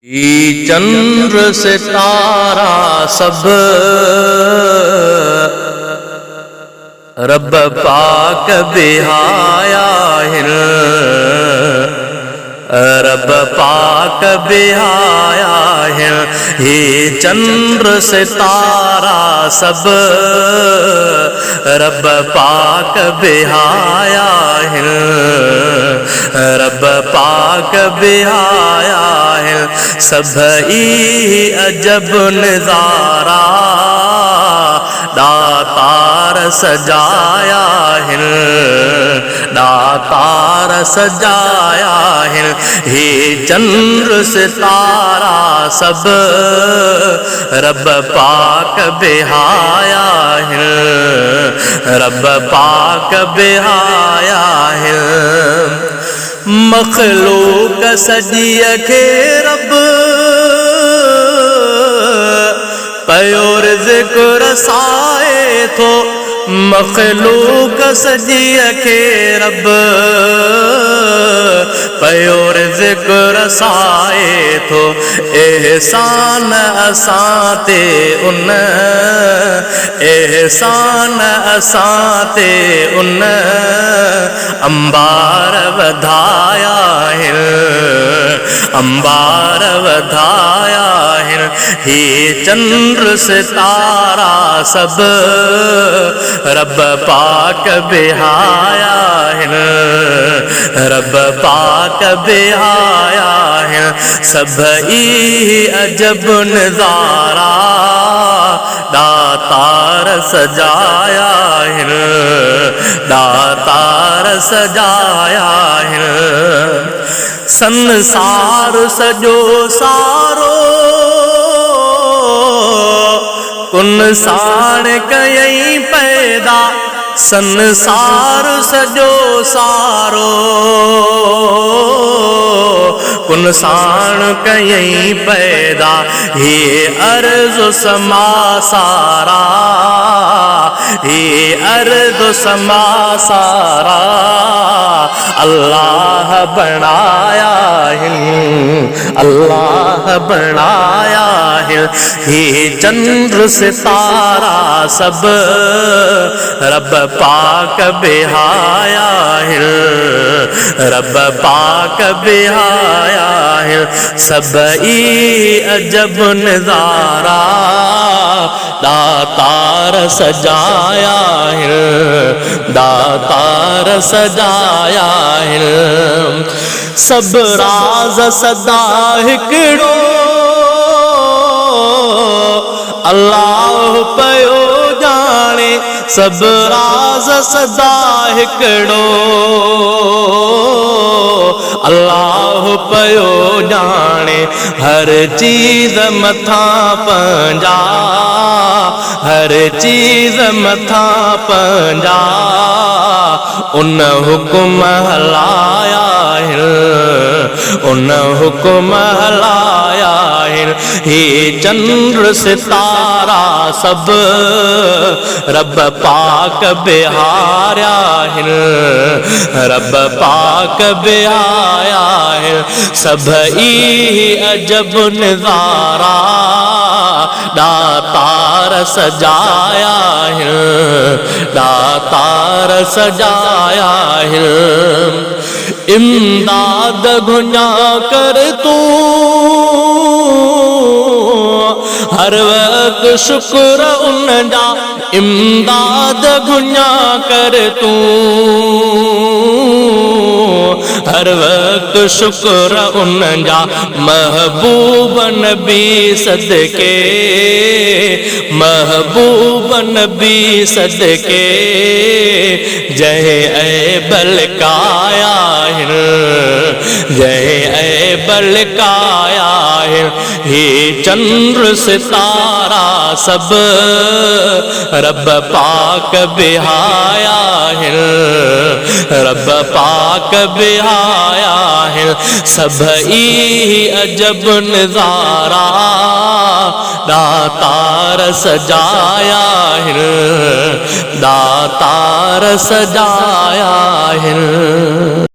ये चंद्र सितारा सब रब पाक बिहाया हिन, रब पाक बिहाया हिन। ये चंद्र सितारा सब रब पाक बिहाया हिन, रब पाक बिहाया हिन। सभई अजब नज़ारा दातार सजाया हिन, दातार सजाया हिन। हे चंद्र सितारा सब रब पाक बिहाया हिन, रब पाक बिहाया हिन। मखलूक सजिय खे रब पयो रिज़्क़ रसाए थो, मखलूक सजिय खे रब पयो रिज़्क़ रसाए थो। एहसान असां ते उन, एहसान असां ते उन अंबार वधाया हिन, अंबार वधाया हिन। हे चंद्र सितारा सब रब पाक बिहाया हिन, रब पाक बिहाया हिन। सभई अजब नज़ारा दातार सजाया हिन, दातार सजाया हिन। संसार सजो सारो कुन साण कयई पैदा, संसार सजो सारो कुन साण कयई पैदा। हे अर्ज़ समा सारा, हे अर्ज़ समा सारा अल्लाह बनाया हिन, अल्लाह बनाया हिन। हे चंद्र सितारा सब रब पाक बिहाया हिन, रब पाक बिहाया हिन। सबई अजब नज़ारा दातार सजाया हिन, दातार सजाया हिन। सब राज सदा हिकिड़ो अल्लाह पयो जाने, सब राज सदा हिकिड़ो अल्लाह पयो जाने। हर चीज़ मथा पंजा, हर चीज़ मथा पंजा उन हुक्म हलाया हिन, उन हुक्म हलाया हिन। हे चंद्र सितारा सब रब पाक बिहाया हिन, रब पाक बिहाया हिन। सभई अजब नज़ारा दातार सजाया हिन, दातार सजाया हिन। इमदाद घुञा कर तू हर वक्त शुक्र उन जा, इमदाद घुञा कर तू हर वक्त शुक्र उन जा। महबूब नबी सदके, महबूब नबी सदके जय ऐ बलकाया हिन, जय ऐ बलकाया हिन। हे चंद्र सितारा सब रब पाक बिहाया हिन, रब पाक बिहाया हिन। सबई अजब नज़ारा दातार सजाया हिन, दातार सजाया हिन।